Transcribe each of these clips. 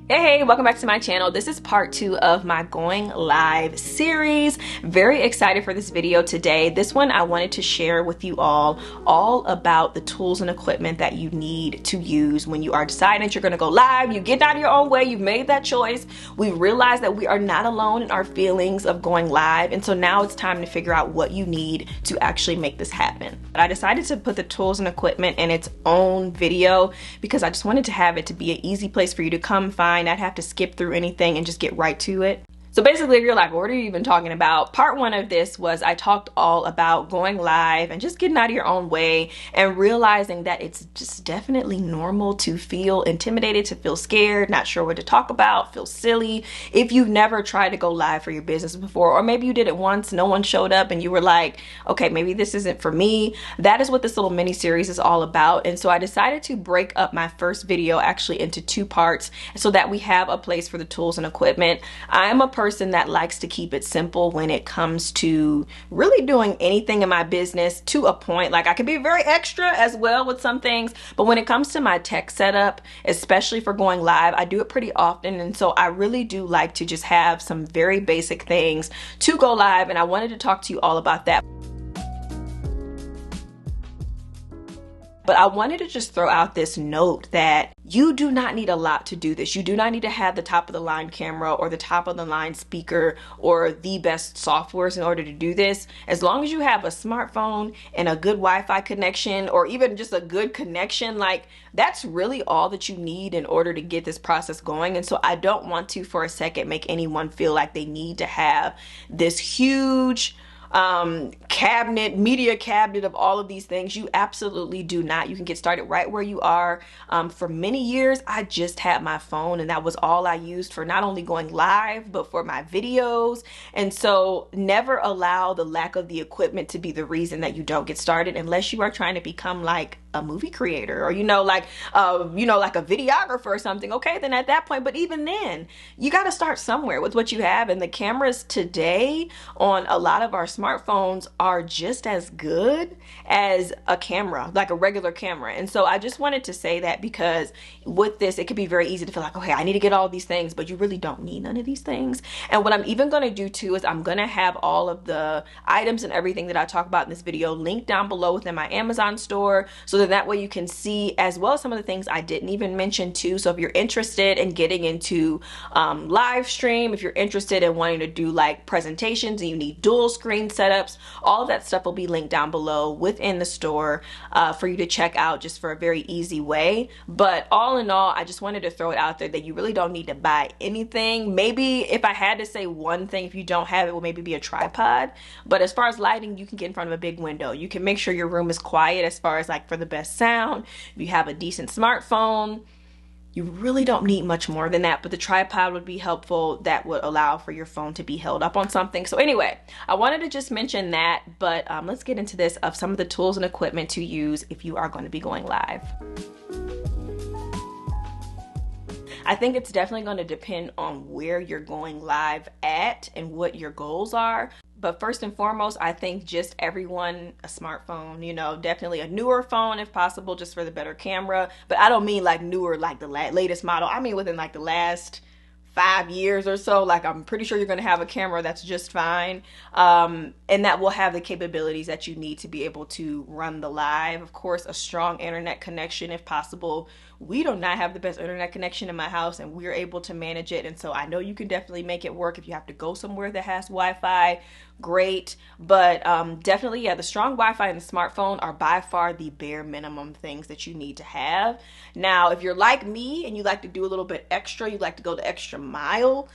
Hey, welcome back to my channel. This is part 2 of my going live series. Very excited for this video today. This one I wanted to share with you all about the tools and equipment that you need to use when you are deciding that you're going to go live. You get out of your own way. You've made that choice. We realize that we are not alone in our feelings of going live. And so now it's time to figure out what you need to actually make this happen. But I decided to put the tools and equipment in its own video because I just wanted to have it to be an easy place for you to come find, not have to skip through anything and just get right to it. So basically, if you're like, what are you even talking about? Part 1 of this was I talked all about going live and just getting out of your own way and realizing that it's just definitely normal to feel intimidated, to feel scared, not sure what to talk about, feel silly. If you've never tried to go live for your business before, or maybe you did it once, no one showed up and you were like, okay, maybe this isn't for me. That is what this little mini series is all about. And so I decided to break up my first video actually into 2 parts so that we have a place for the tools and equipment. I am a person that likes to keep it simple when it comes to really doing anything in my business, to a point. Like, I can be very extra as well with some things, but when it comes to my tech setup, especially for going live, I do it pretty often. And so I really do like to just have some very basic things to go live. And I wanted to talk to you all about that. But I wanted to just throw out this note that you do not need a lot to do this. You do not need to have the top of the line camera or the top of the line speaker or the best softwares in order to do this. As long as you have a smartphone and a good Wi-Fi connection, or even just a good connection, like, that's really all that you need in order to get this process going. And so I don't want to for a second make anyone feel like they need to have this huge media cabinet of all of these things. You absolutely do not. You can get started right where you are. For many years, I just had my phone, and that was all I used for not only going live, but for my videos. And so never allow the lack of the equipment to be the reason that you don't get started, unless you are trying to become like a movie creator, or like a videographer or something. Okay, then at that point, but even then, you got to start somewhere with what you have. And the cameras today on a lot of our smartphones are just as good as a camera, like a regular camera. And so I just wanted to say that, because with this, it could be very easy to feel like, okay, I need to get all these things, but you really don't need none of these things. And what I'm even going to do too is I'm going to have all of the items and everything that I talk about in this video linked down below within my Amazon store, so that way you can see, as well as some of the things I didn't even mention too. So if you're interested in getting into live stream, if you're interested in wanting to do like presentations and you need dual screen setups, all of that stuff will be linked down below within the store for you to check out, just for a very easy way. But all in all, I just wanted to throw it out there that you really don't need to buy anything. Maybe if I had to say one thing, if you don't have it, will maybe be a tripod. But as far as lighting, you can get in front of a big window. You can make sure your room is quiet as far as like for the best sound. If you have a decent smartphone, you really don't need much more than that, but the tripod would be helpful. That would allow for your phone to be held up on something. So anyway, I wanted to just mention that, but let's get into this of some of the tools and equipment to use if you are going to be going live. I think it's definitely going to depend on where you're going live at and what your goals are. But first and foremost, I think just everyone a smartphone, definitely a newer phone if possible, just for the better camera. But I don't mean like newer, like the latest model. I mean within like the last 5 years or so. Like, I'm pretty sure you're going to have a camera that's just fine, and that will have the capabilities that you need to be able to run the live. Of course, a strong internet connection if possible. We do not have the best internet connection in my house, and we're able to manage it. And so I know you can definitely make it work. If you have to go somewhere that has Wi-Fi, great. But definitely, yeah, the strong Wi-Fi and the smartphone are by far the bare minimum things that you need to have. Now, if you're like me and you like to do a little bit extra, you like to go the extra mile,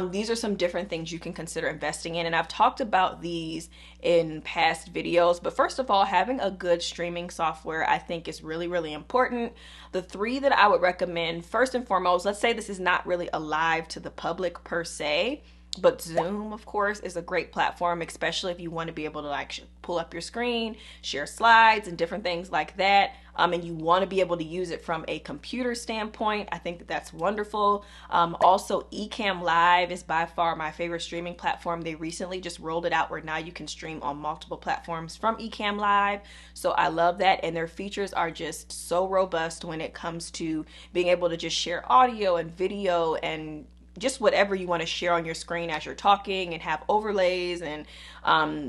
these are some different things you can consider investing in. And I've talked about these in past videos. But first of all, having a good streaming software, I think, is really, really important. The 3 that I would recommend, first and foremost, let's say this is not really alive to the public per se, but Zoom, of course, is a great platform, especially if you want to be able to like pull up your screen, share slides and different things like that. and you want to be able to use it from a computer standpoint, I think that that's wonderful. Also, Ecamm Live is by far my favorite streaming platform. They recently just rolled it out where now you can stream on multiple platforms from Ecamm Live. So I love that, and their features are just so robust when it comes to being able to just share audio and video and just whatever you want to share on your screen as you're talking, and have overlays and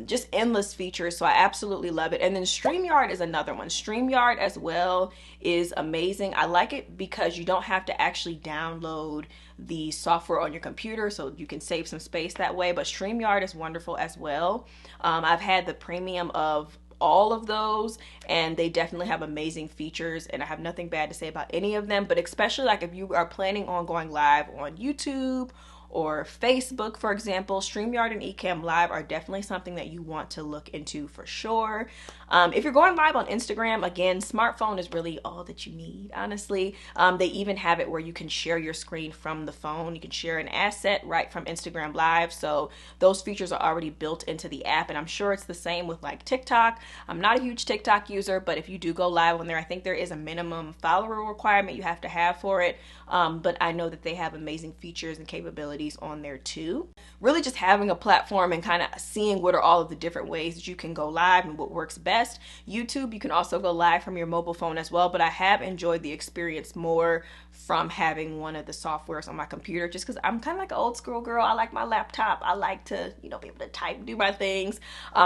just endless features. So I absolutely love it. And then StreamYard is another one. StreamYard as well is amazing. I like it because you don't have to actually download the software on your computer, so you can save some space that way. But StreamYard is wonderful as well. I've had the premium of all of those, and they definitely have amazing features, and I have nothing bad to say about any of them. But especially like if you are planning on going live on YouTube or Facebook, for example, StreamYard and Ecamm Live are definitely something that you want to look into for sure. If you're going live on Instagram, again, smartphone is really all that you need, honestly. They even have it where you can share your screen from the phone. You can share an asset right from Instagram Live. So those features are already built into the app, and I'm sure it's the same with like TikTok. I'm not a huge TikTok user, but if you do go live on there, I think there is a minimum follower requirement you have to have for it. But I know that they have amazing features and capabilities on there too. Really just having a platform and kind of seeing what are all of the different ways that you can go live and what works best. YouTube, you can also go live from your mobile phone as well, but I have enjoyed the experience more from having one of the softwares on my computer, just because I'm kind of like an old school girl. I like my laptop. I like to, be able to type, do my things.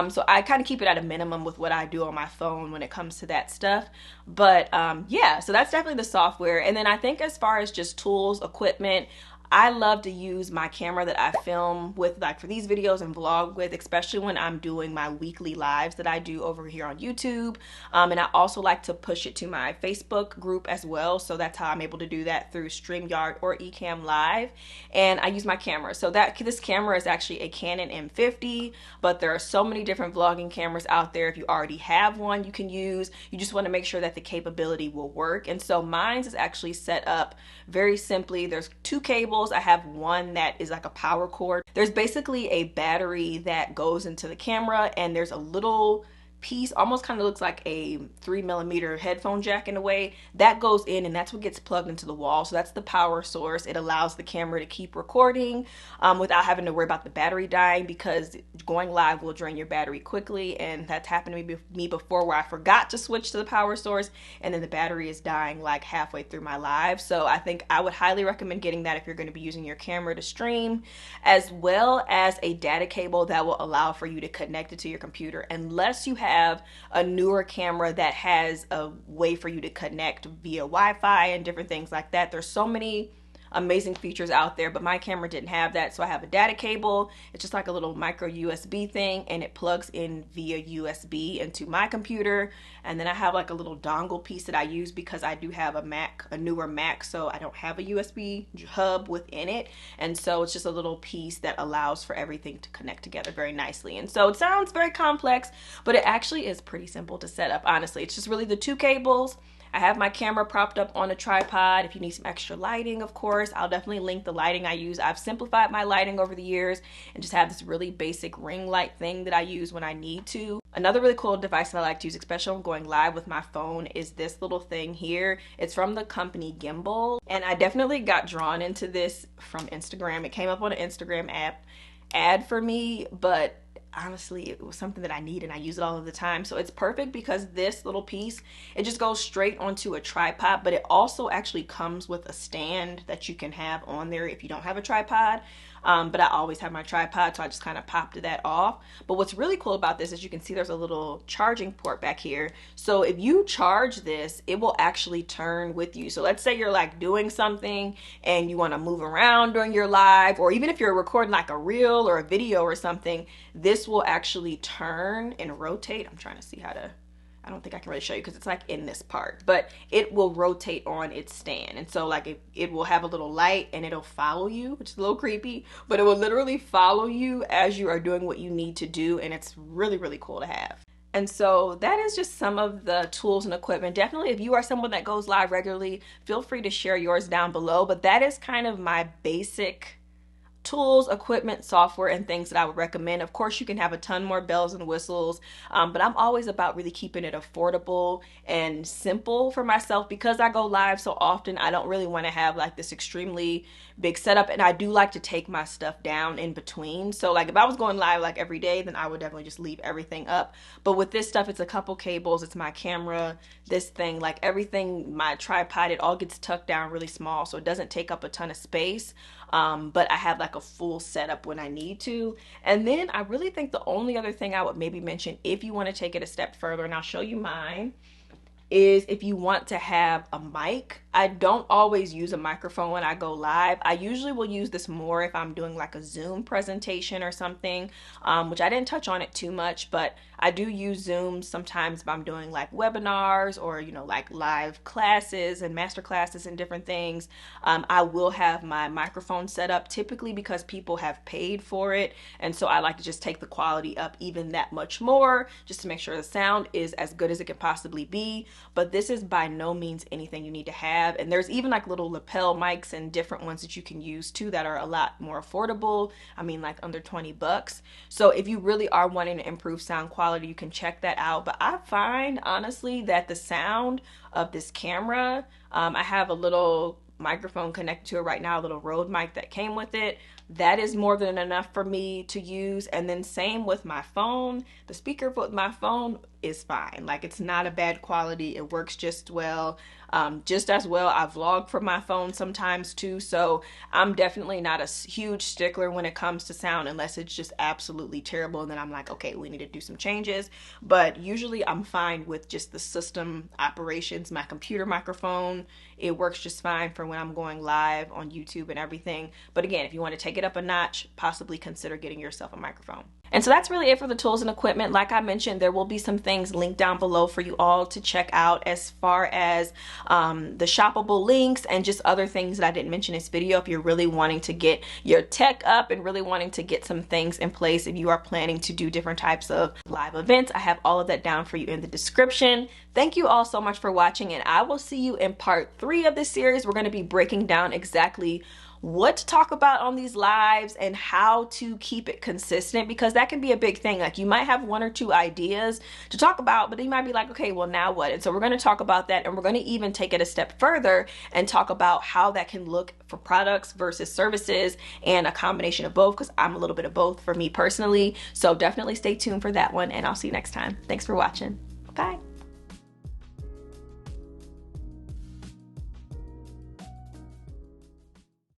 So I kind of keep it at a minimum with what I do on my phone when it comes to that stuff. But yeah, so that's definitely the software. And then I think as far as just tools, equipment, I love to use my camera that I film with, like for these videos and vlog with, especially when I'm doing my weekly lives that I do over here on YouTube. And I also like to push it to my Facebook group as well. So that's how I'm able to do that, through StreamYard or Ecamm Live. And I use my camera. So this camera is actually a Canon M50, but there are so many different vlogging cameras out there. If you already have one, you can use. You just want to make sure that the capability will work. And so mine's is actually set up very simply. There's two cables. I have one that is like a power cord. There's basically a battery that goes into the camera, and there's a little piece, almost kind of looks like a 3mm headphone jack in a way, that goes in, and that's what gets plugged into the wall. So that's the power source. It allows the camera to keep recording without having to worry about the battery dying, because going live will drain your battery quickly, and that's happened to me before, where I forgot to switch to the power source and then the battery is dying like halfway through my live. So I think I would highly recommend getting that if you're going to be using your camera to stream, as well as a data cable that will allow for you to connect it to your computer, unless you have a newer camera that has a way for you to connect via Wi-Fi and different things like that. There's so many amazing features out there, but my camera didn't have that. So I have a data cable. It's just like a little micro USB thing, and it plugs in via USB into my computer. And then I have like a little dongle piece that I use because I do have a newer Mac, so I don't have a USB hub within it. And so it's just a little piece that allows for everything to connect together very nicely. And so it sounds very complex, but it actually is pretty simple to set up, honestly. It's just really the two cables. I have my camera propped up on a tripod. If you need some extra lighting, of course, I'll definitely link the lighting I use. I've simplified my lighting over the years and just have this really basic ring light thing that I use when I need to. Another really cool device that I like to use, especially when going live with my phone, is this little thing here. It's from the company Gimbal, and I definitely got drawn into this from Instagram. It came up on an Instagram ad for me, but honestly, it was something that I need and I use it all of the time. So it's perfect because this little piece, it just goes straight onto a tripod, but it also actually comes with a stand that you can have on there if you don't have a tripod. But I always have my tripod, so I just kind of popped that off. But what's really cool about this is you can see there's a little charging port back here. So if you charge this, it will actually turn with you. So let's say you're like doing something and you want to move around during your live, or even if you're recording like a reel or a video or something, this will actually turn and rotate. I'm trying to see how to, I don't think I can really show you because it's like in this part, but it will rotate on its stand. And so like it will have a little light and it'll follow you, which is a little creepy, but it will literally follow you as you are doing what you need to do. And it's really, really cool to have. And so that is just some of the tools and equipment. Definitely, if you are someone that goes live regularly, feel free to share yours down below. But that is kind of my basic tools, equipment, software, and things that I would recommend. Of course, you can have a ton more bells and whistles, but I'm always about really keeping it affordable and simple for myself because I go live so often. I don't really want to have like this extremely big setup, and I do like to take my stuff down in between. So like if I was going live like every day, then I would definitely just leave everything up. But with this stuff, it's a couple cables, it's my camera, this thing, like everything, my tripod, it all gets tucked down really small, so it doesn't take up a ton of space. But I have like a full setup when I need to. And then I really think the only other thing I would maybe mention, if you want to take it a step further, and I'll show you mine, is if you want to have a mic. I don't always use a microphone when I go live. I usually will use this more if I'm doing like a Zoom presentation or something, which I didn't touch on it too much, but I do use Zoom sometimes if I'm doing like webinars or, you know, like live classes and master classes and different things. I will have my microphone set up typically because people have paid for it. And so I like to just take the quality up even that much more just to make sure the sound is as good as it can possibly be. But this is by no means anything you need to have. And there's even like little lapel mics and different ones that you can use too that are a lot more affordable. I mean, like under 20 bucks. So if you really are wanting to improve sound quality, you can check that out. But I find honestly that the sound of this camera, I have a little microphone connected to it right now, a little Rode mic that came with it. That is more than enough for me to use. And then same with my phone. The speaker with my phone is fine. Like it's not a bad quality. It works just well. Just as well, I vlog from my phone sometimes too, so I'm definitely not a huge stickler when it comes to sound unless it's just absolutely terrible, and then I'm like, okay, we need to do some changes. But usually I'm fine with just the system operations. My computer microphone, it works just fine for when I'm going live on YouTube and everything. But again, if you want to take it up a notch, possibly consider getting yourself a microphone. And so that's really it for the tools and equipment. Like I mentioned, there will be some things linked down below for you all to check out as far as the shoppable links and just other things that I didn't mention in this video. If you're really wanting to get your tech up and really wanting to get some things in place, if you are planning to do different types of live events, I have all of that down for you in the description. Thank you all so much for watching, and I will see you in part 3 of this series. We're going to be breaking down exactly what to talk about on these lives and how to keep it consistent, because that can be a big thing. Like you might have 1 or 2 ideas to talk about, but you might be like, okay, well now what? And so we're going to talk about that, and we're going to even take it a step further and talk about how that can look for products versus services and a combination of both, because I'm a little bit of both for me personally. So definitely stay tuned for that one, and I'll see you next time. Thanks for watching. Bye.